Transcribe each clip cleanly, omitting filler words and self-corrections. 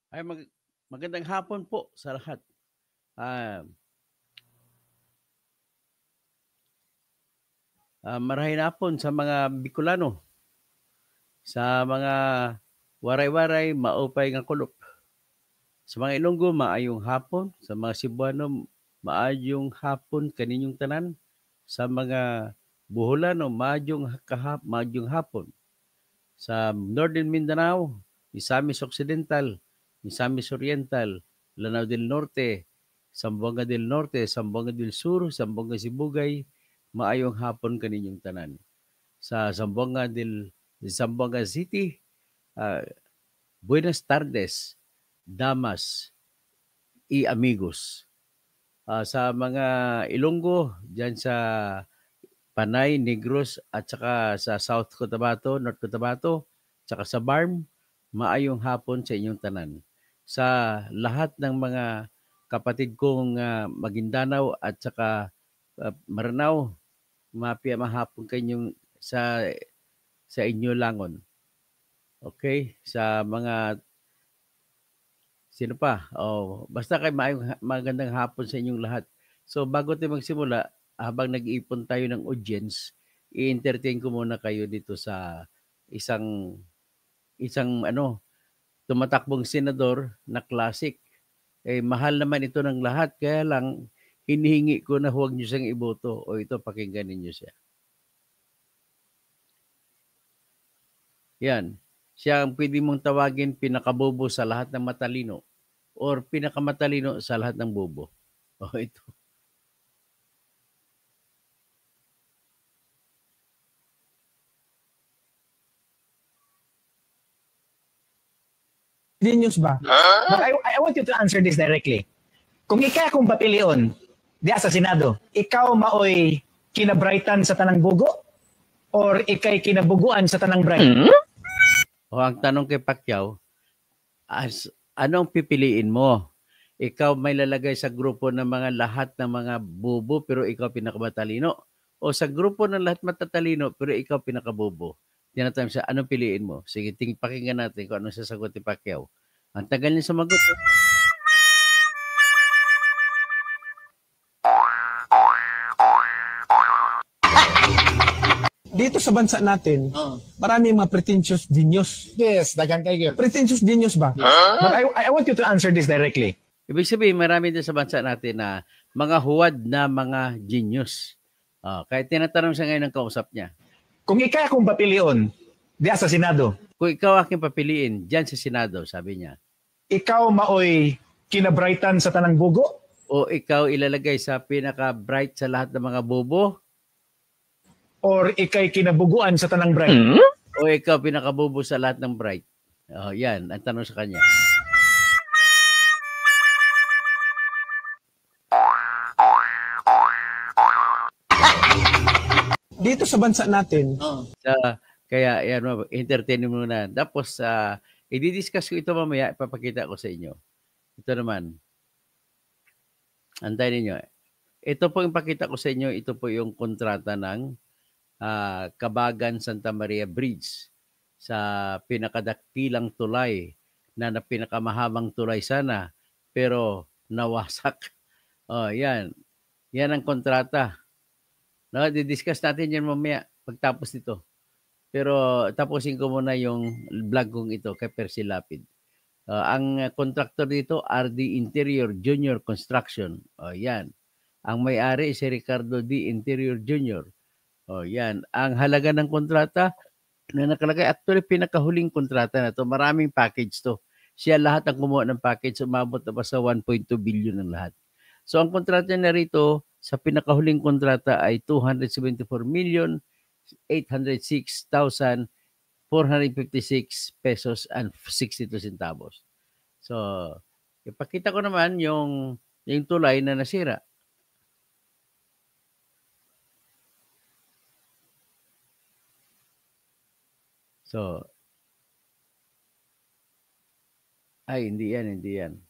Ay magandang hapon po sa lahat. Ah, Marahil hapon sa mga Bicolano, sa mga waray-waray, maupay nga kulop. Sa mga Ilonggo, maayong hapon. Sa mga Cebuano, maayong hapon kaninyong tanan. Sa mga Boholano, maayong hapon. Sa Northern Mindanao, Misamis Occidental, Misamis Oriental, Lanao del Norte, Zamboanga del Norte, Zamboanga del Sur, Zamboanga Sibugay, maayong hapon kaninyong tanan. Sa Zamboanga City, ah, Buenas tardes, damas y amigos. Sa mga Ilonggo, diyan sa Panay, Negros at saka sa South Cotabato, North Cotabato, saka sa Barm, maayong hapon sa inyong tanan. Sa lahat ng mga kapatid kong Maguindanao at saka Maranao, mahapon kanyong sa inyo langon. Okay? Sa mga sino pa? Basta kay magandang hapon sa inyong lahat. So bago tayo magsimula, habang nag-iipon tayo ng audience, i-entertain ko muna kayo dito sa isang isang tumatakbong senador na classic. Mahal naman ito ng lahat, kaya lang hinihingi ko na huwag niyo siyang iboto. O ito, pakinggan ninyo siya. Yan. Siya ang pwede mong tawagin pinakabobo sa lahat ng matalino or pinakamatalino sa lahat ng bobo. O ito. Genius ba? But I want you to answer this directly. Kung ikaw kung papilion, diya sa Senado, ikaw maoy kinabrightan sa tanang bugo or ikay kinabuguan sa tanang bright? O ang tanong kay Pacquiao, anong pipiliin mo? Ikaw may lalagay sa grupo ng mga lahat ng mga bobo pero ikaw pinakamatalino? O sa grupo ng lahat matatalino pero ikaw pinakabobo? Tinatanong siya, anong piliin mo? Sige, pakinggan natin kung anong sasagot ni Pacquiao. Ang tagal niya sumagot. Dito sa bansa natin, marami mga pretentious genius. Yes, dagan kayo. Pretentious genius ba? But I want you to answer this directly. Ibig sabihin, marami din sa bansa natin na mga huwad na mga genius. Kahit tinatanong siya ngayon ng kausap niya. Kung ikaw kung papilion, diya sa Senado, Kung ikaw aking papiliin, dyan sa Senado, sabi niya. ikaw maoy kinabrightan sa tanang bugo O ikaw ilalagay sa pinaka-bright sa lahat ng mga bobo? or ikay kinabuguan sa tanang bright? O ikaw pinakabobo sa lahat ng bright? Yan, ang tanong sa kanya. Dito sa bansa natin, Kaya yan, entertain mo muna. Tapos, i-discuss ko ito mamaya, ipapakita ko sa inyo. Ito naman. Antayin ninyo. Ito po yung pakita ko sa inyo, ito po yung kontrata ng Kabagan Santa Maria Bridge sa pinakadakilang tulay na pinakamahabang tulay sana pero nawasak. Yan. Yan ang kontrata. No, di-discuss natin yan mamaya pagtapos nito. Pero tapusin ko muna yung vlog kong ito kay Percy Lapid. Ang contractor dito, RD Interior Junior Construction. Yan. Ang may-ari si Ricardo D. Interior Junior. Yan. Ang halaga ng kontrata na nakalagay, actually pinakahuling kontrata na to. Maraming package to. Siya lahat ang kumuha ng package, umabot na pa sa 1.2 billion ng lahat. So ang kontrata na rito, sa pinakahuling kontrata ay 274,806,456 pesos and 62 centavos. So, ipakita ko naman yung tulay na nasira. So, hindi yan.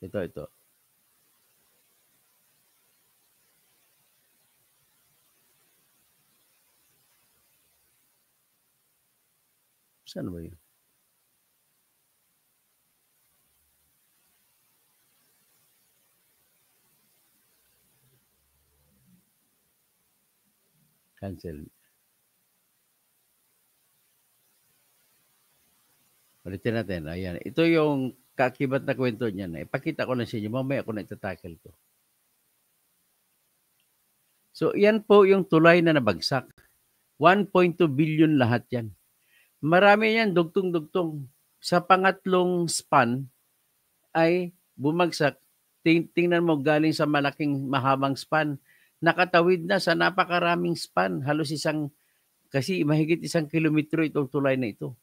Ito. Saan ba yun? Cancel. Ulitin natin. Ayan. Ito yung kakibat na kwento niyan. Ipakita ko lang sa inyo. Mamaya ako na itatakil to. So, yan po yung tulay na nabagsak. 1.2 billion lahat yan. Marami yan, dugtong-dugtong. Sa pangatlong span ay bumagsak. Tingnan mo, galing sa malaking mahabang span. Nakatawid na sa napakaraming span. Halos kasi mahigit 1 kilometro itong tulay na ito.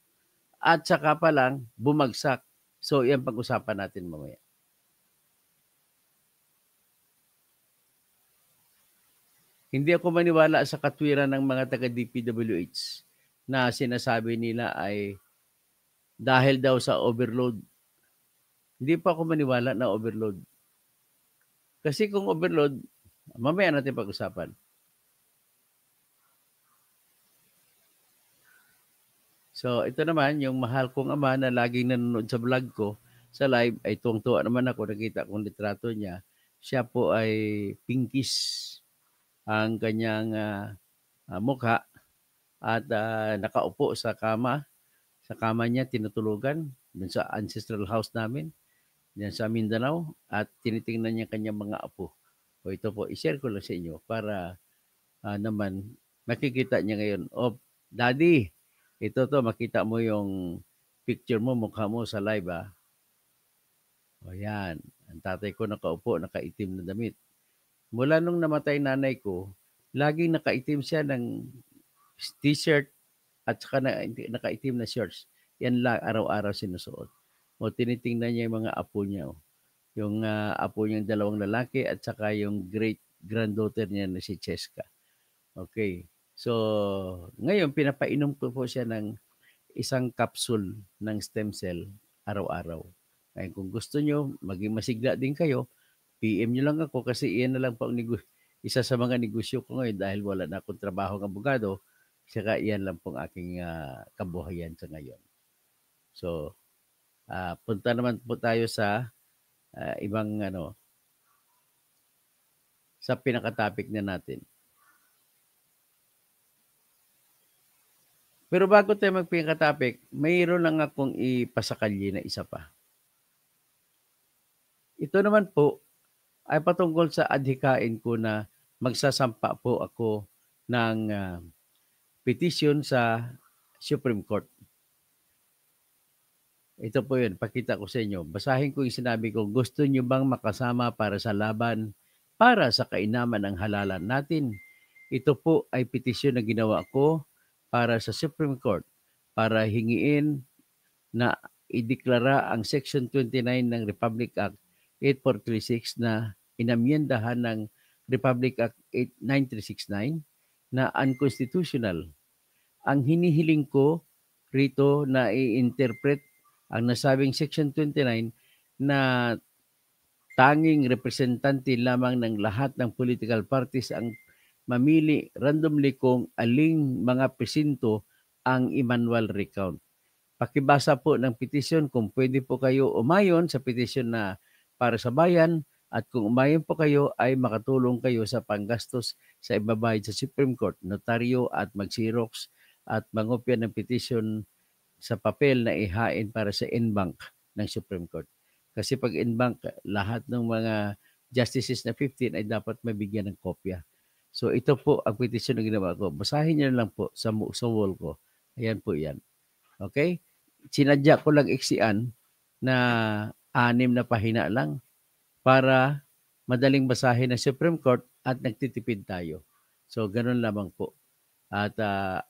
At saka pa lang, bumagsak. So, yan pag-usapan natin mamaya. Hindi ako maniwala sa katwiran ng mga taga-DPWH na sinasabi nila ay dahil daw sa overload. Hindi pa ako maniwala na overload. Kasi kung overload, mamaya natin pag-usapan. So, ito naman, yung mahal kong ama na laging nanonood sa vlog ko, sa live, ay tuwang-tuwa naman ako, nakita kong litrato niya. Siya po ay pinkish ang kanyang mukha at nakaupo sa kama niya, tinutulugan dun sa ancestral house namin, dyan sa Mindanao, at tinitingnan niya kanyang mga apo. O ito po, i-share ko lang sa inyo para naman makikita niya ngayon. Oh, Daddy, ito to, makita mo yung picture mo, mukha mo sa live O yan, ang tatay ko nakaupo, nakaitim na damit. Mula nung namatay nanay ko, laging nakaitim siya ng t-shirt at saka nakaitim na shorts. Yan lang araw-araw sinusuot. O tinitingnan niya yung mga apo niya. Yung apo niyang 2 lalaki at saka yung great granddaughter niya na si Cheska. Okay. So, ngayon pinapainom ko po siya ng isang capsule ng stem cell araw-araw. Kaya kung gusto nyo, maging masigla din kayo, PM nyo lang ako kasi iyan na lang po ang isa sa mga negosyo ko ngayon dahil wala na akong trabaho ng abogado. Saka iyan lang po ang aking kabuhayan sa ngayon. So, punta naman po tayo sa ibang sa pinaka-topic na natin. Pero bago tayo mag-pinaka-topic, mayroon lang akong ipasakalye na isa pa. Ito naman po ay patungkol sa adhikain ko na magsasampa po ako ng petition sa Supreme Court. Ito po yun, pakita ko sa inyo. Basahin ko yung sinabi ko, gusto nyo bang makasama para sa laban, para sa kainaman ng halalan natin? Ito po ay petisyon na ginawa ko para sa Supreme Court para hingiin na ideklara ang Section 29 ng Republic Act 8436 na inamyendahan ng Republic Act 9369 na unconstitutional. Ang hinihiling ko rito na i-interpret ang nasabing Section 29 na tanging representante lamang ng lahat ng political parties ang mamili randomly kung aling mga presinto ang i-manual recount. Pakibasa po ng petisyon kung pwede po kayo umayon sa petisyon na para sa bayan at kung umayon po kayo ay makatulong kayo sa panggastos sa ibabayad sa Supreme Court, notaryo at mag-xerox at mangopya ng petisyon sa papel na ihain para sa en-bank ng Supreme Court. Kasi pag en-bank, lahat ng mga justices na 15 ay dapat mabigyan ng kopya. So ito po ang petisyon na ginawa ko. Basahin niyo lang po sa wall ko. Ayan po yan. Okay? Sinadya ko lang iksian na 6 na pahina lang para madaling basahin ng Supreme Court at nagtitipid tayo. So ganun lamang po. At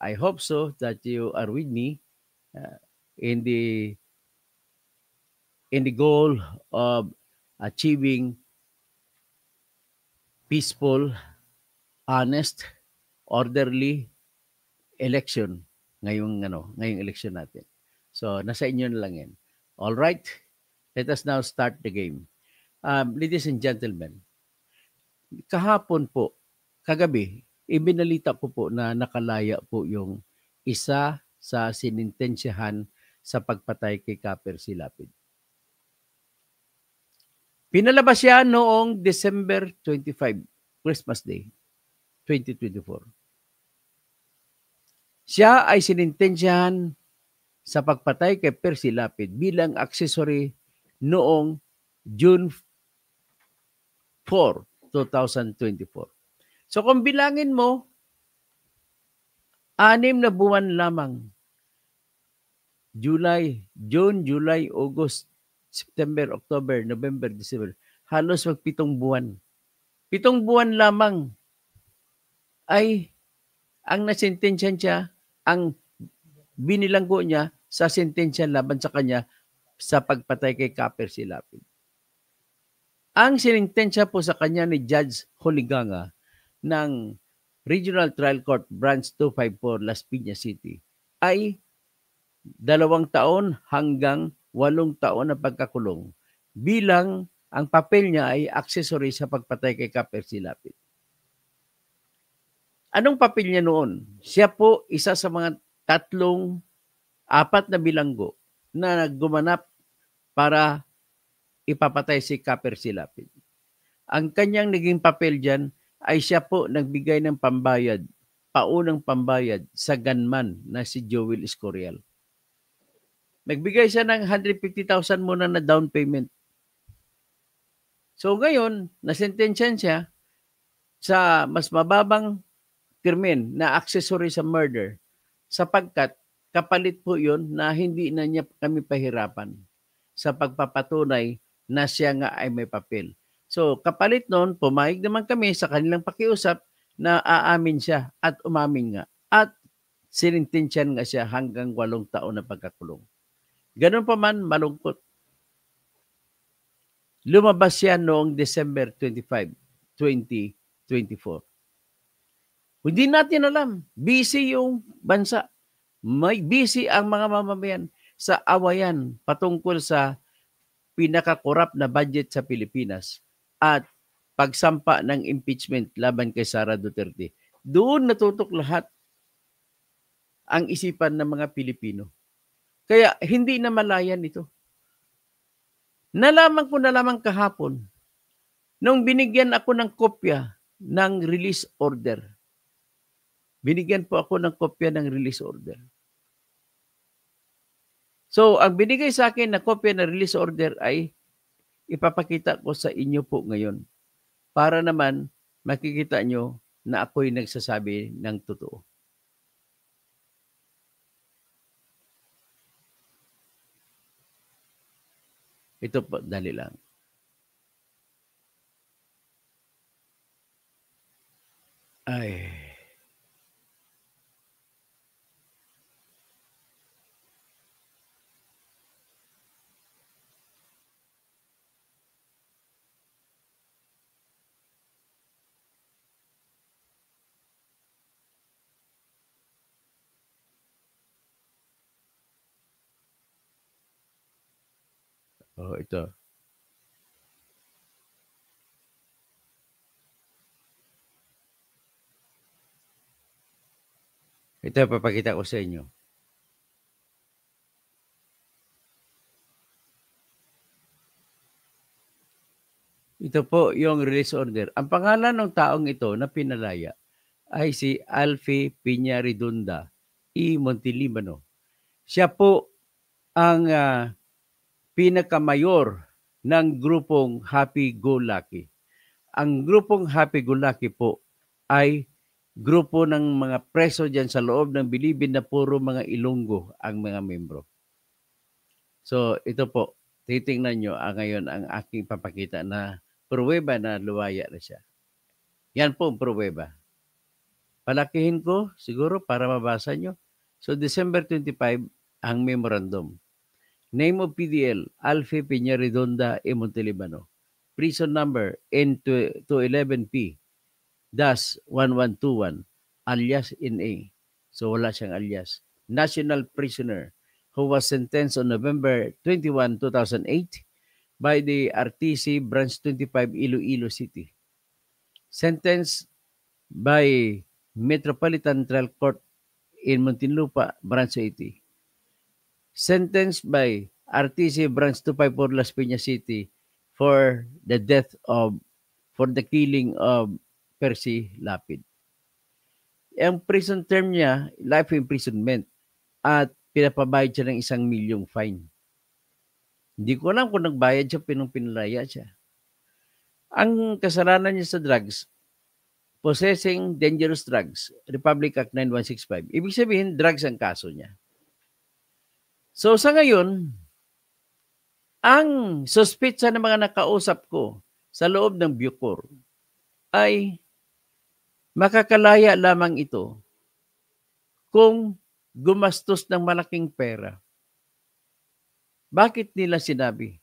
I hope so that you are with me in the goal of achieving peaceful, honest, orderly election ngayong election natin. So nasa inyo na lang yan. All right? Let us now start the game. Ladies and gentlemen, kagabi, ibinalita ko po na nakalaya po yung isa sa sinintensyahan sa pagpatay kay Kaper Silapid. Pinalabas siya noong December 25, Christmas Day, 2024. Siya ay sinintensyahan sa pagpatay kay Percy Lapid bilang accessory noong June 4, 2024. So kung bilangin mo, 6 na buwan lamang. June, July, August, September, October, November, December. Halos mag 7 buwan. 7 buwan lamang ay ang nasentensyahan siya, ang binilanggo niya sa sentensya laban sa kanya sa pagpatay kay Kaper Silapid. Ang sinintensya po sa kanya ni Judge Holiganga ng Regional Trial Court Branch 254 Las Piñas City ay 2 taon hanggang 8 taon na pagkakulong bilang ang papel niya ay accessory sa pagpatay kay Kaper Silapid. Anong papel niya noon? Siya po isa sa mga 4 na bilanggo na gumanap para ipapatay si Kaper Silapid. Ang kanyang naging papel dyan ay siya po nagbigay ng pambayad, paunang pambayad sa gunman na si Joel Escorial. Nagbigay siya ng 150,000 muna na down payment. So ngayon, nasentensyahan siya sa mas mababang krimen na accessory sa murder sapagkat kapalit po yun na hindi na niya kami pahirapan sa pagpapatunay na siya nga ay may papel. So kapalit nun, pumayag naman kami sa kanilang pakiusap na aamin siya at umamin nga. At sinintensyahan nga siya hanggang 8 taon na pagkakulong. Ganun pa man, malungkot. Lumabas siya noong December 25, 2024. Hindi natin alam. Busy yung bansa. May busy ang mga mamamayan sa awayan patungkol sa pinakakorap na budget sa Pilipinas at pagsampa ng impeachment laban kay Sara Duterte. Doon natutok lahat ang isipan ng mga Pilipino. Kaya hindi na malayan ito. Nalaman ko na lamang kahapon nung binigyan ako ng kopya ng release order. Binigyan po ako ng kopya ng release order. So, ang binigay sa akin na kopya ng release order ay ipapakita ko sa inyo po ngayon para naman makikita nyo na ako'y nagsasabi ng totoo. Ito po, dali lang. Ay. Oh, ito. Ito, papakita ko sa inyo. Ito po yung release order. Ang pangalan ng taong ito na pinalaya ay si Alfie Piña Redonda y Montelibano. Siya po ang pinakamayor ng grupong Happy Go Lucky. Ang grupong Happy Go Lucky po ay grupo ng mga preso dyan sa loob ng bilibid na puro mga Ilonggo ang mga membro. So ito po, titingnan nyo ngayon ang aking papakita na pruweba na luwaya na siya. Yan po ang pruweba. Palakihin ko siguro para mabasa nyo. So December 25 ang memorandum. Name of PDL, Alfie Piña Redonda y Montelibano. Prison number N211P, -1121, alias NA. So wala siyang alias. National prisoner who was sentenced on November 21, 2008 by the RTC Branch 25 Iloilo City. Sentenced by Metropolitan Trial Court in Muntinlupa, Branch 80. Sentenced by RTC Branch 254 Las Piñas City for the killing of Percy Lapid. Ang prison term niya, life imprisonment, at pinapabayad siya ng 1 milyong fine. Hindi ko alam kung nagbayad siya, pinalaya siya. Ang kasalanan niya sa drugs, possessing dangerous drugs, Republic Act 9165. Ibig sabihin, drugs ang kaso niya. So sa ngayon, ang suspitsa ng mga nakausap ko sa loob ng Bucor ay makakalaya lamang ito kung gumastos ng malaking pera. Bakit nila sinabi?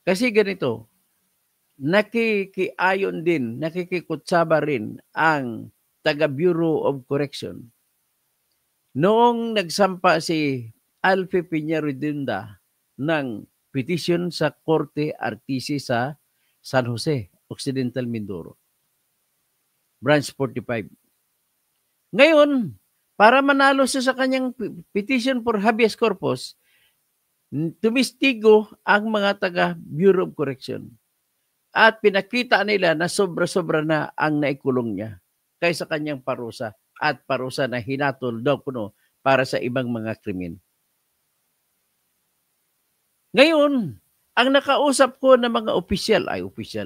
Kasi ganito, nakikiayon din, nakikikutsaba rin ang taga Bureau of Correction. Noong nagsampa si Alfie Piña-Redonda ng petition sa Korte RTC sa San Jose, Occidental Mindoro, Branch 45. Ngayon, para manalo siya sa kanyang petition for habeas corpus, tumistigo ang mga taga Bureau of Correction at pinakita nila na sobra-sobra na ang naikulong niya kaysa kanyang parusa at parusa na hinatol daw kuno para sa ibang mga krimen. Ngayon, ang nakausap ko ng mga opisyal,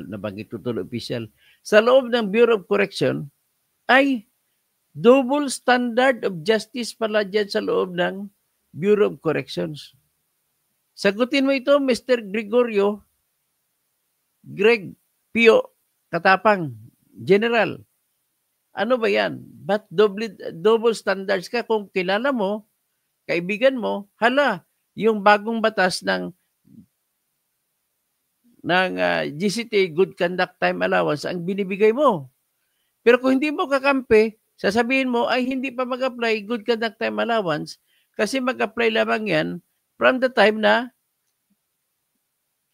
nabanggit ko tuloy opisyal, sa loob ng Bureau of Correction ay double standard of justice pala dyan sa loob ng Bureau of Corrections. Sagutin mo ito, Mr. Greg Pio Katapang, General. Ano ba yan? Ba't double standards ka kung kilala mo, kaibigan mo, yung bagong batas ng GCT, Good Conduct Time Allowance, ang binibigay mo. Pero kung hindi mo kakampi, sasabihin mo ay hindi pa mag-apply Good Conduct Time Allowance kasi mag-apply lamang yan from the time na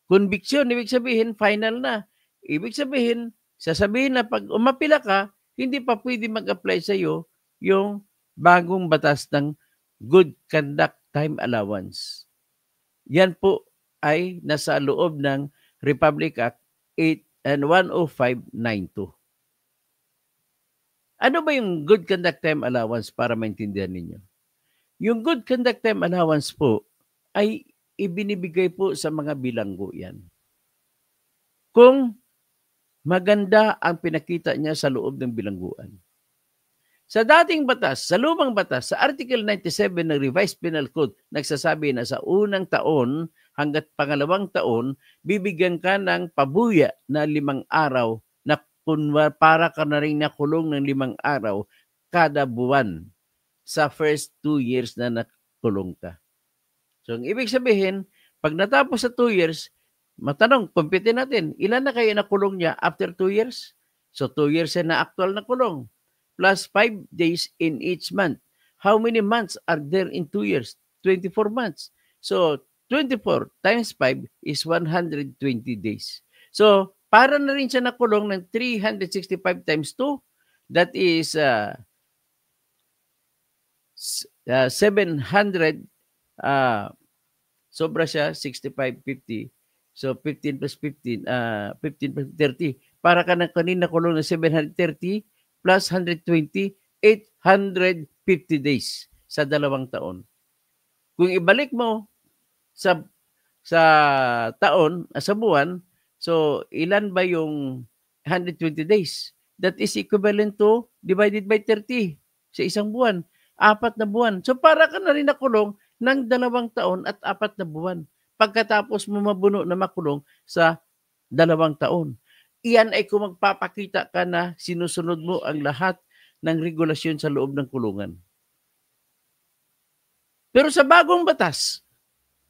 conviction. Ibig sabihin, final na. Ibig sabihin, sasabihin na pag umapila ka, hindi pa pwede mag-apply sa iyo yung bagong batas ng Good Conduct Time Allowance. Yan po ay nasa loob ng Republic Act 10592. Ano ba yung Good Conduct Time Allowance para maintindihan ninyo? Yung Good Conduct Time Allowance po ay ibinibigay po sa mga bilanggo yan. Kung maganda ang pinakita niya sa loob ng bilangguan. Sa dating batas, sa lumang batas, sa Article 97 ng Revised Penal Code, nagsasabi na sa unang taon hanggat pangalawang taon, bibigyan ka ng pabuya na 5 araw na para ka na rin nakulong ng 5 araw kada buwan sa first 2 years na nakulong ka. So, ang ibig sabihin, pag natapos sa 2 years, matanong, kumpitin natin, ilan na kayo nakulong niya after 2 years? So, 2 years na actual na kulong. Plus 5 days in each month. How many months are there in 2 years? 24 months. So, 24 times 5 is 120 days. So, para na rin siya nakulong ng 365 times 2. That is 700. Sobra siya, 65, 50. So, 15 plus 15, 15 plus 30. Para ka na kanina kulong ng 730 plus 120, 850 days sa 2 taon. Kung ibalik mo sa taon, sa buwan, so ilan ba yung 120 days? That is equivalent to divided by 30 sa isang buwan. 4 na buwan. So para ka na rin nakulong ng 2 taon at 4 na buwan. Pagkatapos mo mabuno na makulong sa 2 taon. Iyan ay kung magpapakita ka na sinusunod mo ang lahat ng regulasyon sa loob ng kulungan. Pero sa bagong batas,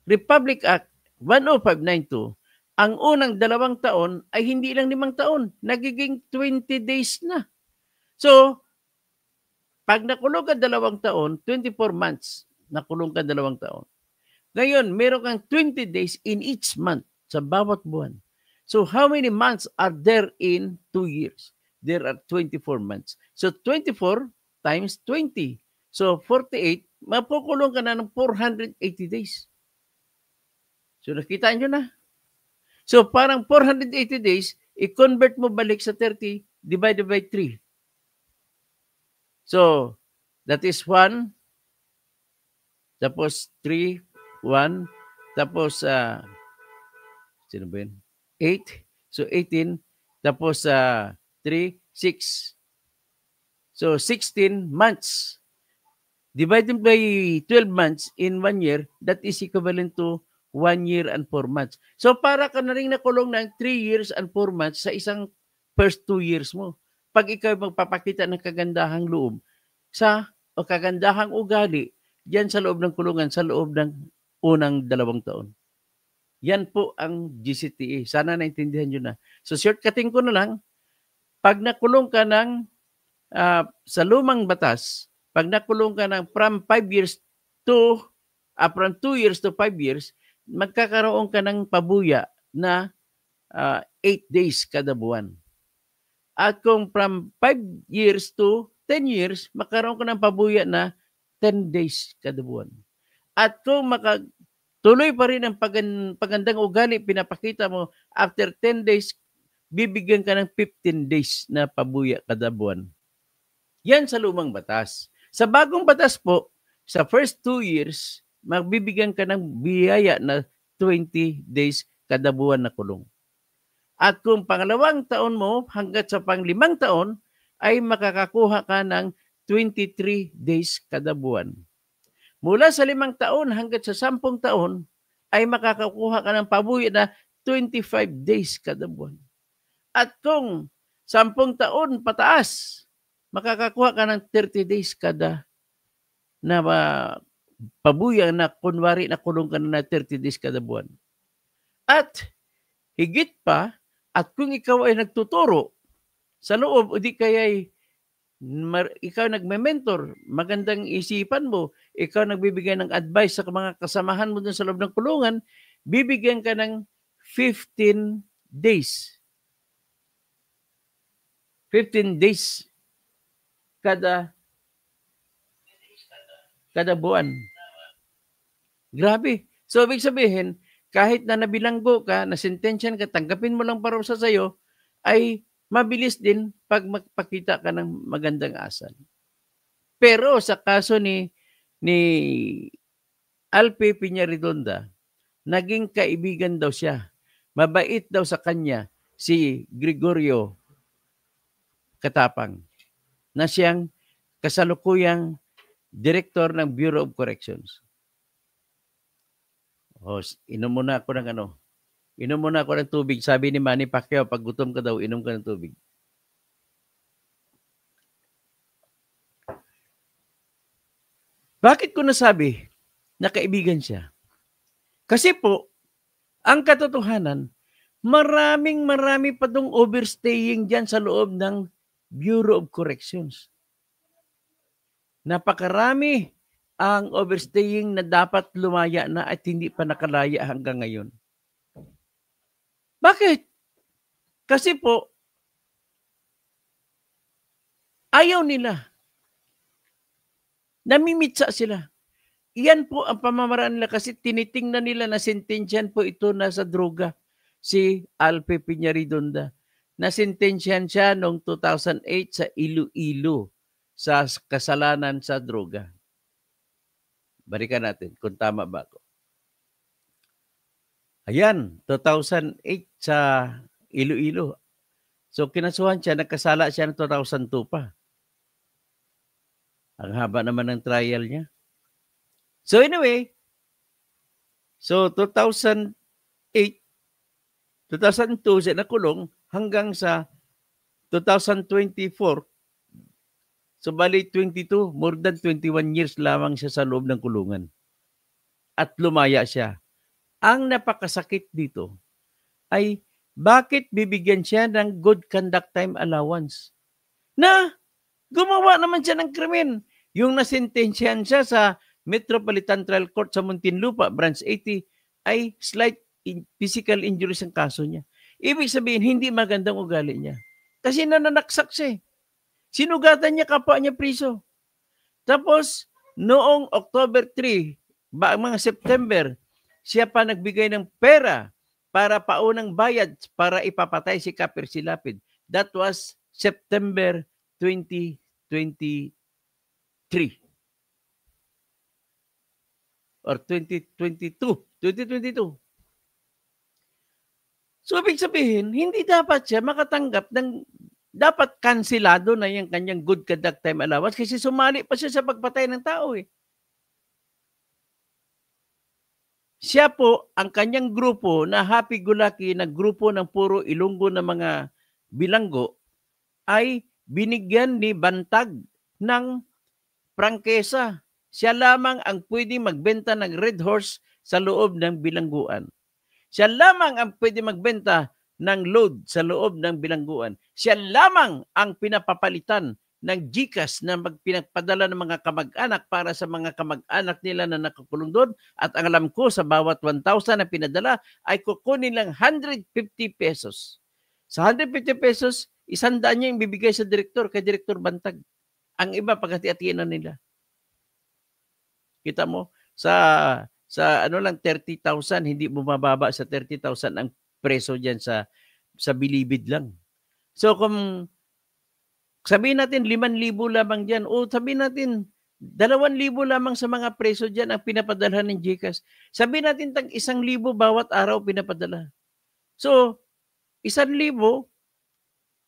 Republic Act 10592, ang unang 2 taon ay hindi lang 5 taon, nagiging 20 days na. So, pag nakulong ka 2 taon, 24 months, nakulong ka 2 taon. Ngayon, meron kang 20 days in each month sa bawat buwan. So, how many months are there in 2 years? There are 24 months. So, 24 times 20. So 48, mapukulong ka na ng 480 days. So nakita nyo na. So parang 480 days, i-convert mo balik sa 30 divided by 3. So that is 1, tapos 3, 1, tapos sino ba yun? 8. So 18, tapos 3, 6. So 16 months. Divided by 12 months in 1 year, that is equivalent to 1 year and 4 months. So para ka na rin nakulong ng 3 years and 4 months sa isang first 2 years mo. Pag ikaw magpapakita ng kagandahang loob o kagandahang ugali, diyan sa loob ng kulungan, sa loob ng unang 2 taon. Yan po ang GCTA. Sana naintindihan nyo na. So shortcutting ko na lang, pag nakulong ka ng sa lumang batas, pag nakulong ka ng from 2 years to 5 years, magkakaroon ka ng pabuya na 8 days kada buwan. At kung from 5 years to 10 years, magkakaroon ka ng pabuya na 10 days kada buwan. At kung tuloy pa rin ang pagandang ugali, pinapakita mo, after 10 days, bibigyan ka ng 15 days na pabuya kada buwan. Yan sa lumang batas. Sa bagong batas po, sa first 2 years, magbibigyan ka ng biyaya na 20 days kada buwan na kulong. At kung pangalawang taon mo hanggat sa pang-5 taon, ay makakakuha ka ng 23 days kada buwan. Mula sa 5 taon hanggat sa 10 taon, ay makakakuha ka ng pabuya na 25 days kada buwan. At kung 10 taon pataas, makakakuha ka ng 30 days kada na pabuya na kunwari na kulong ka na 30 days kada buwan. At higit pa, at kung ikaw ay nagtuturo sa loob o di kaya ikaw nagme-mentor, magandang isipan mo, ikaw nagbibigay ng advice sa mga kasamahan mo dun sa loob ng kulungan, bibigyan ka ng 15 days. 15 days kada buwan. Grabe. So, ibig sabihin, kahit na nabilanggo ka, nasentensyan ka, tanggapin mo lang parusa sa'yo, ay mabilis din pag magpakita ka ng magandang asal. Pero sa kaso ni Alpe Piñaredonda, naging kaibigan daw siya. Mabait daw sa kanya si Gregorio Katapang, na siyang kasalukuyang director ng Bureau of Corrections. Inom muna ako ng tubig. Sabi ni Manny Pacquiao, pag gutom ka daw, inom ka ng tubig. Bakit ko nasabi na kaibigan siya? Kasi po, ang katotohanan, marami pa dong overstaying dyan sa loob ng Bureau of Corrections. Napakarami ang overstaying na dapat lumaya na at hindi pa nakalaya hanggang ngayon. Bakit? Kasi po, ayaw nila. Namimitsa sila. Iyan po ang pamamaraan nila kasi tinitingnan nila na sentensyan po ito na sa droga. Si Alpe Piñaredonda. Nasentensyan siya noong 2008 sa Iloilo sa kasalanan sa droga. Balikan natin kung tama ba ako. Ayan, 2008 sa Iloilo. So kinasuhan siya, nagkasala siya ng 2002 pa. Ang haba naman ng trial niya. So anyway, so 2008, 2002 siya nakulong hanggang sa 2024. So bali 22, more than 21 years lamang siya sa loob ng kulungan. At lumaya siya. Ang napakasakit dito ay bakit bibigyan siya ng good conduct time allowance? Na gumawa naman siya ng krimen. Yung nasentensyahan siya sa Metropolitan Trial Court sa Muntinlupa, Branch 80, ay slight physical injuries ang kaso niya. Ibig sabihin, hindi magandang ugali niya. Kasi nananaksak siya. Sinugatan niya kapwa niya priso. Tapos, noong October 3, mga September, siya pa nagbigay ng pera para paunang bayad para ipapatay si Kaper Silapid. That was September 2023 or 2022. So, ibig sabihin, hindi dapat siya makatanggap ng dapat kansilado na yung kanyang good conduct time allowance kasi sumali pa siya sa pagpatay ng tao eh. Siya po, ang kanyang grupo na happy-go-lucky na grupo ng puro Ilonggo na mga bilanggo ay binigyan ni Bantag ng prangkesa. Siya lamang ang pwedeng magbenta ng Red Horse sa loob ng bilangguan. Siya lamang ang pwede magbenta ng load sa loob ng bilangguan. Siya lamang ang pinapapalitan ng GCash na pinagpadala ng mga kamag-anak para sa mga kamag-anak nila na nakakulong doon. At ang alam ko, sa bawat 1,000 na pinadala ay kukunin lang 150 pesos. Sa 150 pesos, 100 niya yung bibigay sa direktor, kay Direktor Bantag. Ang iba, paghati-hatian na nila. Kita mo, sa ano lang 30,000, hindi bumababa sa 30,000 ang preso diyan sa Bilibid lang. So kung sabihin natin 5,000 lamang diyan o sabihin natin 2,000 lamang sa mga preso diyan ang pinapadala ng GCash. Sabihin natin tag 1,000 bawat araw pinapadala. So 1,000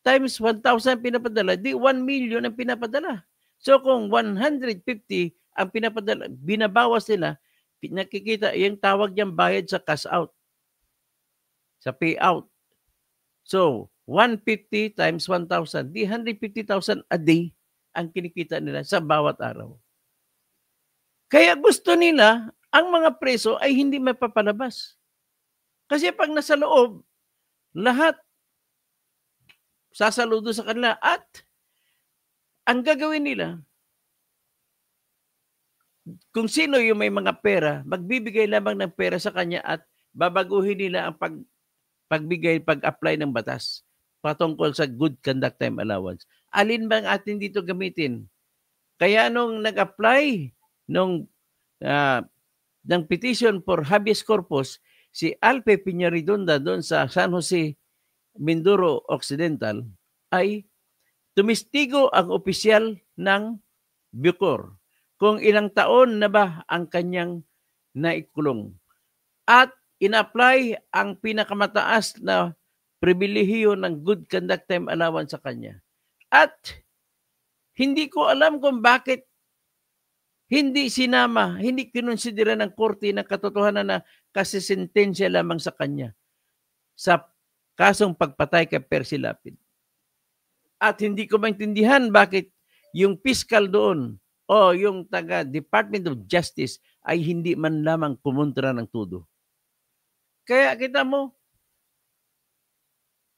times 1,000 pinapadala, di 1 million ang pinapadala. So kung 150 ang pinapadala, binabawas nila, nakikita, yung tawag niyang bayad sa cash out, sa payout. So, 150 times 1,000, di 150,000 a day ang kinikita nila sa bawat araw. Kaya gusto nila, ang mga preso ay hindi mapapalabas. Kasi pag nasa loob, lahat sasaludo sa kanila at ang gagawin nila, kung sino yung may mga pera, magbibigay lamang ng pera sa kanya at babaguhin nila ang pag-apply ng batas patungkol sa good conduct time allowance. Alin bang atin dito gamitin? Kaya nung nag-apply ng petition for habeas corpus, si Alpe Piñaridonda doon sa San Jose, Mindoro Occidental, ay tumistigo ang opisyal ng Bucor kung ilang taon na ba ang kanyang naikulong. At in-apply ang pinakamataas na pribilehiyo ng good conduct time allowance sa kanya. At hindi ko alam kung bakit hindi sinama, hindi kinonsidera ng korte ng katotohanan na kasi sentensya lamang sa kanya sa kasong pagpatay kay Percy Lapid. At hindi ko maintindihan bakit yung fiscal doon o yung taga Department of Justice ay hindi man lamang kumontra ng tudo. Kaya kita mo,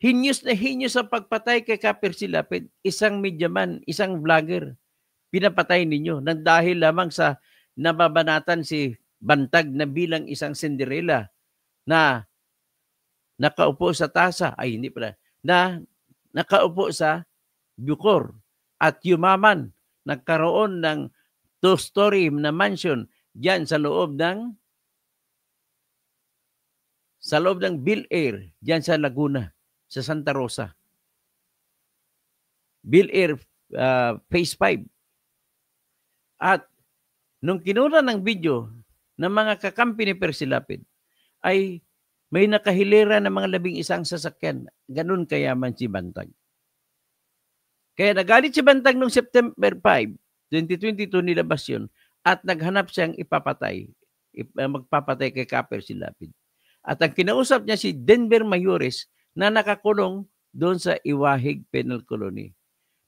hinyos na hinyos sa pagpatay kay Percy Lapid, isang mediaman, isang vlogger, pinapatay ninyo nang dahil lamang sa nababanatan si Bantag na bilang isang Cinderella na nakaupo sa tasa, ay hindi pala, na nakaupo sa Bucor at yumaman, nagkaroon ng 2-story na mansion diyan sa loob ng Bill Air diyan sa Laguna, sa Santa Rosa. Bill Air Phase 5. At nung kinuna ng video ng mga kakampi ni Percy Lapid, ay may nakahilera ng mga 11 sasakyan. Ganun kayaman si Bantag. Kaya nagalit si Bantag noong September 5, 2022 nilabas yun at naghanap siyang magpapatay kay Percy Lapid. At ang kinausap niya si Denver Mayores na nakakulong doon sa Iwahig Penal Colony.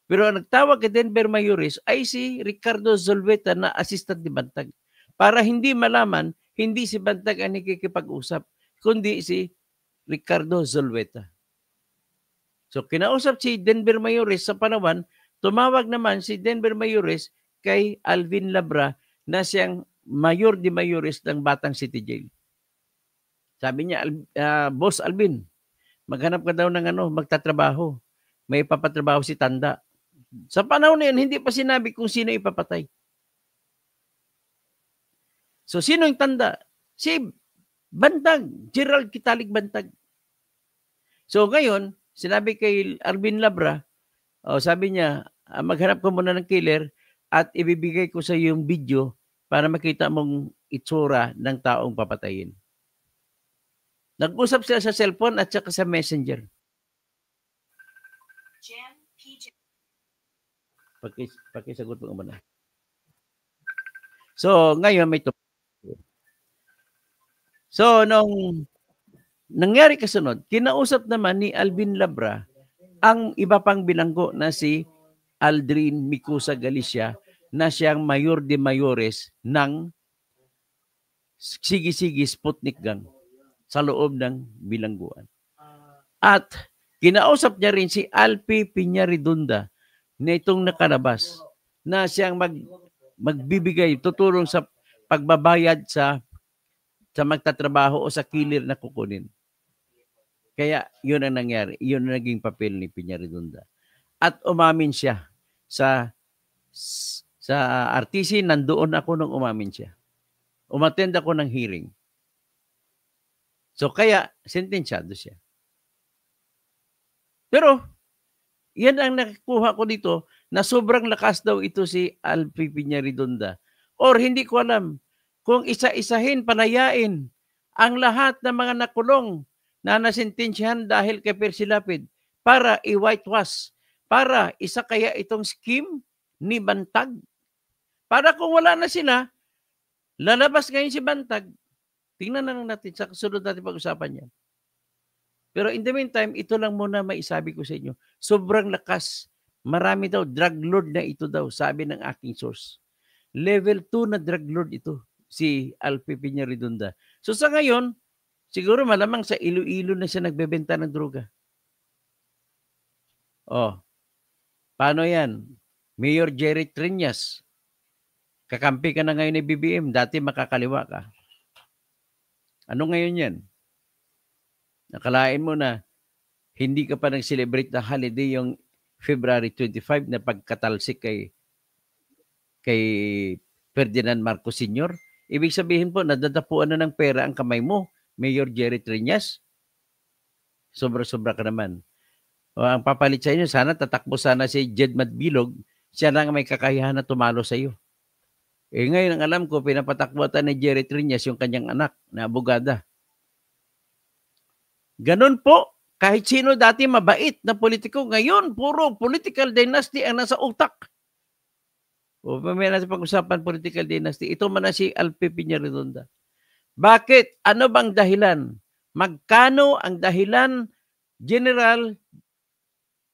Pero ang nagtawag kay Denver Mayores ay si Ricardo Zulueta na assistant ni Bantag. Para hindi malaman, hindi si Bantag ang nakikipag-usap, kundi si Ricardo Zulueta. So kinausap si Denver Mayores sa Palawan, tumawag naman si Denver Mayores kay Alvin Labra na siyang mayor de mayores ng Batang City Jail. Sabi niya, Boss Alvin, maghanap ka daw ng magtatrabaho. May ipapatrabaho si Tanda. Sa panahon na yun, hindi pa sinabi kung sino ipapatay. So, sino yung tanda? Si Bantag, Gerald Kitalig Bantag. So, ngayon, sinabi kay Alvin Labra, sabi niya, maghanap ko muna ng killer at ibibigay ko sa iyo yung video para makita mong itsura ng taong papatayin. Nag-usap sila sa cellphone at saka sa messenger. Pakisagot mo muna. So, ngayon may So, nung nangyari kasunod, kinausap naman ni Alvin Labra ang iba pang bilanggo na si Aldrin Micusa Galicia na siyang mayor de mayores ng Sige-Sige Sputnik Gang sa loob ng bilangguan. At kinausap niya rin si Alpi Piñaridunda na itong nakalabas na siyang magbibigay, tutulong sa pagbabayad sa magtatrabaho o sa kilir na kukunin. Kaya yun ang nangyari. Yun ang naging papel ni Piñaridunda. At umamin siya sa RTC. Nandoon ako nung umamin siya. Umattend ako ng hearing. So kaya sentensyado siya. Pero yan ang nakuha ko dito na sobrang lakas daw ito si Alpi Piñaridunda. Or hindi ko alam kung isa-isahin, panayain ang lahat ng mga nakulong na nasintensyahan dahil kay Percy Lapid para i-whitewash, para isa kaya itong scheme ni Bantag. Para kung wala na sila, lalabas ngayon si Bantag. Tingnan na lang natin sa kasunod natin pag-usapan yan. Pero in the meantime, ito lang muna maisabi ko sa inyo. Sobrang lakas. Marami daw, drug lord na ito daw, sabi ng aking source. Level 2 na drug lord ito, si Alpi Piñaridunda. So sa ngayon, siguro malamang sa Iloilo na siya nagbebenta ng droga. Paano yan? Mayor Jerry Triñas, kakampi ka na ngayon ni BBM, dati makakaliwa ka. Ano ngayon yan? Nakalain mo na hindi ka pa nag-celebrate na holiday yung February 25 na pagkatalsik kay Ferdinand Marcos Sr. Ibig sabihin po, nadadapuan na ng pera ang kamay mo, Mayor Jerry Triñas. Sobra-sobra ka naman. Ang papalit sa inyo, sana tatakbo sana si Jed Madbilog, siya lang may kakayahan na tumalo sa iyo. Ngayon ang alam ko, pinapatakbutan ni Jerry Triñas yung kanyang anak na abogada. Ganon po, kahit sino dati mabait na politiko, ngayon puro political dynasty ang nasa utak. May natin pag-usapan political dynasty. Ito man na si Alpi Piñaridunda. Bakit? Ano bang dahilan? Magkano ang dahilan, General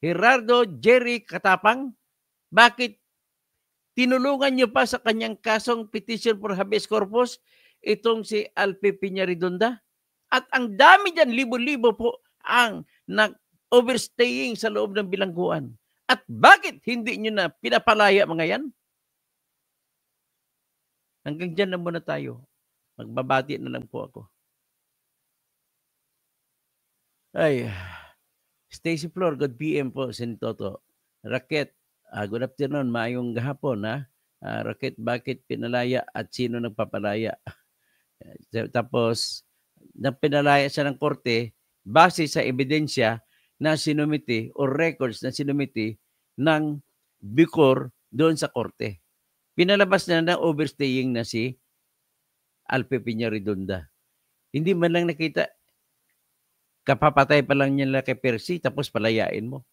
Gerardo Jerry Katapang? Bakit tinulungan niyo pa sa kanyang kasong petition for habeas corpus itong si Alpi Piñaridunda? At ang dami dyan, libo-libo po ang nag-overstaying sa loob ng bilangguan. At bakit hindi nyo na pinapalaya mga yan? Hanggang dyan na muna tayo. Magbabati na lang po ako. Ay, Stacy Flor, good PM po, Sentoto. Raket, good afternoon, maayong gahapon ha. Raket, bakit pinalaya at sino nagpapalaya? Tapos, pinalaya siya ng korte base sa ebidensya na sinumiti o records na sinumiti ng BICOR doon sa korte. Pinalabas na overstaying na si Alpi Piñaridunda. Hindi man lang nakita, kapapatay pa lang niya kay Percy tapos palayain mo.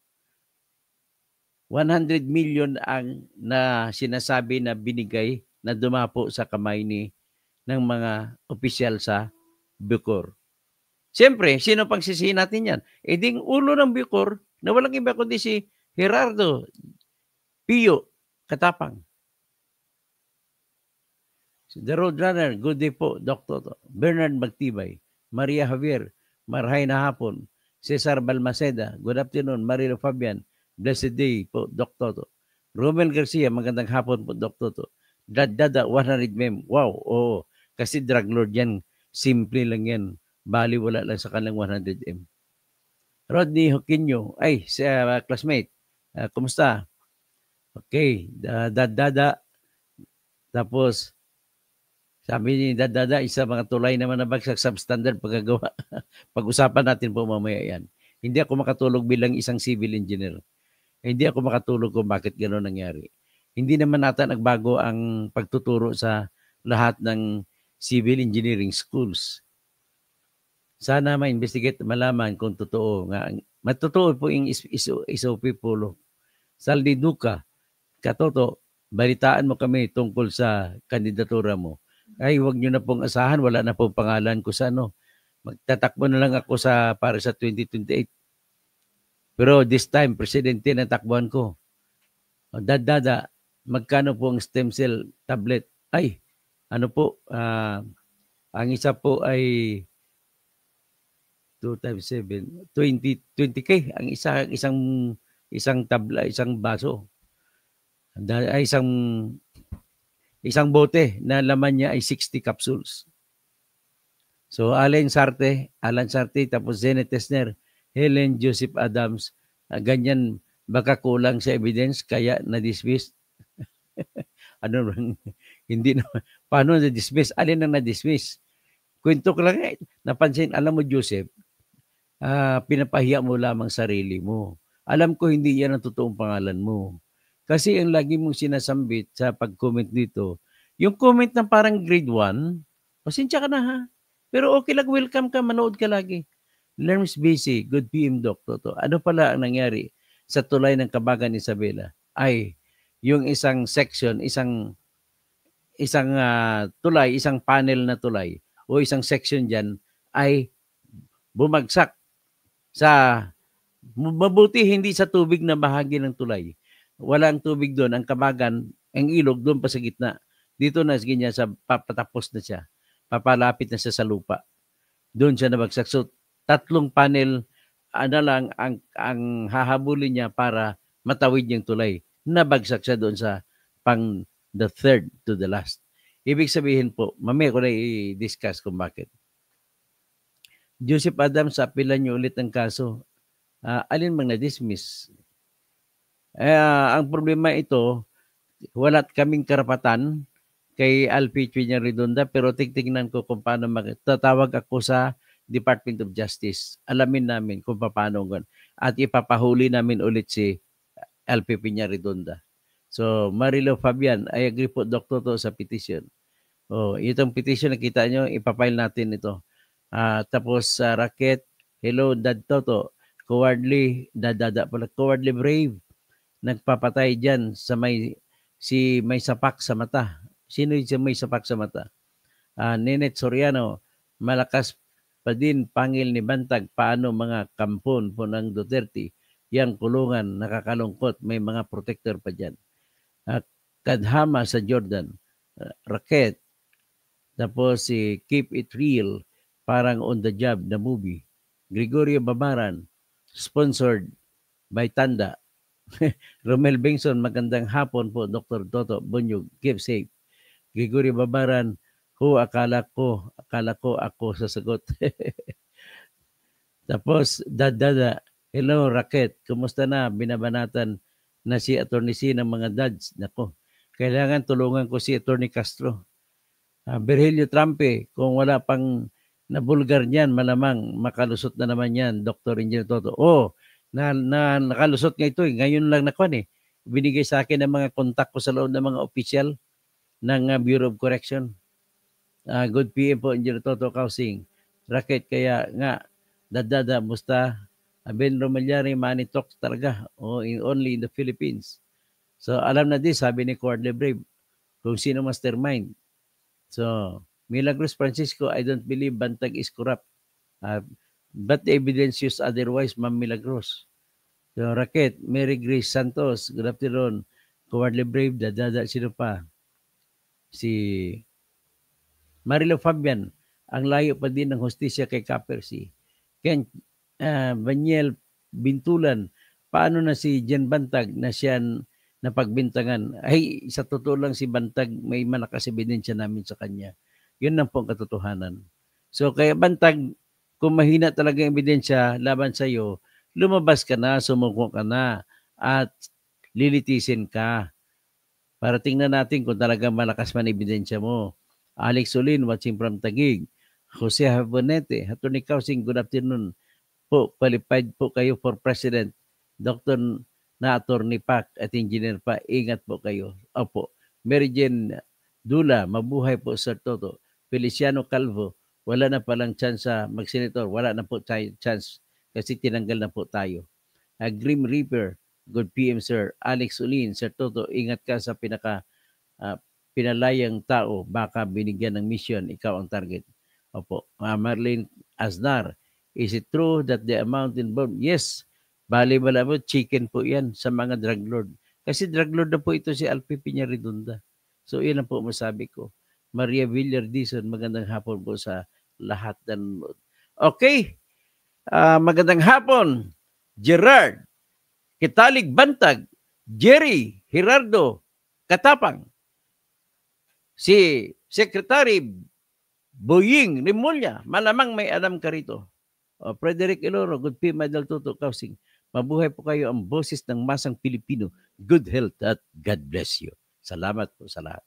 100 million ang na sinasabi na binigay na dumapo sa kamay ng mga opisyal sa BICOR. Siyempre, sino pang sisihin natin yan? Ding ulo ng BICOR na walang iba kundi si Gerardo Pio Katapang. The Roadrunner, good day po, Dr. Bernard Magtibay, Maria Javier, marhay na hapon. Cesar Balmaceda, good afternoon. Marilo Fabian, blessed day po, Dr. Romel Garcia, magandang hapon po, Dr. Dada 100 mem. Wow, oo. Kasi drug lord yan. Simple lang yan. Bali wala lang sa kanilang 100M. Rodney Hoquinho, ay, sa classmate, kumusta? Okay, Dada. Tapos, Sabi ni Dada, isa mga tulay naman na bagsak substandard pagkagawa. Pag-usapan natin po mamaya yan. Hindi ako makatulog bilang isang civil engineer. Hindi ako makatulog kung bakit gano'n nangyari. Hindi naman nata nagbago ang pagtuturo sa lahat ng civil engineering schools. Sana ma-investigate, malaman kung totoo nga. Matotoo po yung SOP po. Saldi Duca, Katoto, balitaan mo kami tungkol sa kandidatura mo. Ay, huwag nyo na pong asahan, wala na pong pangalan ko sa ano. Magtatakbo na lang ako para sa 2028. Pero this time, presidente na takbuhan ko. Dada, magkano po ang stem cell tablet? Ay, ano po, ang isa po ay 2 times 7, 20K. Ang isang tabla, isang baso. Ay, isang bote na laman niya ay 60 capsules. So, Alan Sarte, tapos Zenet Tesner, Helen Joseph Adams, ganyan, baka kulang sa evidence, kaya na-dismiss. Ano bang, hindi na, paano na-dismiss? Alin ang na-dismiss? Kwento ko lang, napansin, alam mo Joseph, pinapahiya mo lamang sarili mo. Alam ko hindi yan ang totoong pangalan mo. Kasi ang lagi mong sinasambit sa pag-comment dito, yung comment na parang grade 1, pasensya ka na ha. Pero okay lang, welcome ka, manood ka lagi. Lerms busy, good PM Doc Toto. Ano pala ang nangyari sa tulay ng Kabagan Isabela? Ay, yung isang section, isang tulay, isang panel na tulay o isang section dyan ay bumagsak sa, mabuti hindi sa tubig na bahagi ng tulay. Walang tubig doon, ang Kabagan, ang ilog doon pa sa gitna. Dito na ganyan sa papatapos na siya. Papalapit na siya sa lupa. Doon siya nabagsak. So, 3 panel lang ang hahabulin niya para matawid yung tulay. Nabagsak siya doon sa pang the third to the last. Ibig sabihin po, mamaya ko na i-discuss kung bakit. Joseph Adams, apilan niyo ulit ang kaso. Alin mang na-dismiss? Ang problema ito, wala kaming karapatan kay Alfie Piña Redonda, pero tignan ko kung paano magtatawag ako sa Department of Justice. Alamin namin kung paano at ipapahuli namin ulit si Alfie Piña Redonda. So, Marilo Fabian, I agree po, Dr. to sa petition. Itong petition nakita nyo, ipapile natin ito. Tapos Racket, hello, Dad Toto, cowardly brave, nagpapatay dyan sa may sapak sa mata. Sino yung may sapak sa mata? Nenet Soriano, malakas pa din pangil ni Bantag, paano mga kampon po ng Duterte, yang kulungan, nakakalungkot, may mga protector pa dyan. Kadhama sa Jordan, Racket, tapos si Keep It Real, parang on the job na movie. Gregorio Babaran, sponsored by Tanda. Romel Bengson, magandang hapon po, Dr. Toto Bunyog, keep safe. Gregorio Babaran, akala ko ako sasagot. Tapos, Dada, hello Racket, kumusta na? Binabanatan na si Atty. C ng mga dads. Nako, kailangan tulungan ko si Atty. Castro. Virgilio Trampe, kung wala pang nabulgar niyan, malamang makalusot na naman yan, Dr. Engineer Toto. Nakalusot nga ito. Ngayon lang nakuha binigay sa akin ng mga kontak ko sa loob ng mga official ng Bureau of Correction. Good PM po, Engineer Toto Kausing. Racket, kaya nga, Dada, musta? Ben Romalyari, money talks talaga. Only in the Philippines. So, alam na din, sabi ni Cordley Brave, kung sino mastermind. So, Milagros Francisco, I don't believe Bantag is corrupt. But the evidence used otherwise, Ma'am Milagros. So, Racket, Mary Grace Santos, good afternoon. Cowardly Brave, Dada, sino pa? Si Marilo Fabian, ang layo pa din ng hostisya kay Kapersi. Ken Banyel Bintulan, paano na si Jen Bantag na siya napagbintangan? Ay, sa totoo lang si Bantag, may malakas ebidensya namin sa kanya. Yun lang po ang katotohanan. So, kaya Bantag, kung mahina talaga ang ebidensya laban sa iyo, lumabas ka na, sumuko ka na, at lilitisin ka para tingnan natin kung talaga malakas man ebidensya mo. Alex Olin watching from Taguig. Jose Habonete, Attorney Kausing, good afternoon po. Qualified po kayo for President. Dr. na Attorney Pak at Engineer pa, ingat po kayo. Opo. Mary Jane Dula, mabuhay po Sir Toto. Feliciano Calvo, wala na palang chance sa mag-senator. Wala na po chance kasi tinanggal na po tayo. Grim Reaper, good PM Sir. Alex Ulin, Sir Toto, ingat ka sa pinalayang tao. Baka binigyan ng mission, ikaw ang target. Opo. Marlene Aznar, is it true that the amount involved? Yes. Bali-bala po, chicken po yan sa mga drug lord. Kasi drug lord na po ito si Alpi Piñaridunda. So, yun ang po masabi ko. Maria Villar Dizon, magandang hapon po sa lahat ng nanonood. Okay. Magandang hapon. Gerard, Kitalig Bantag, Jerry, Gerardo, Katapang, si Secretary Boying Rimulya, malamang may alam ka rito. Frederick Eloro, good PM, Idol Toto, Kausing. Mabuhay po kayo ang boses ng masang Pilipino. Good health at God bless you. Salamat po sa lahat.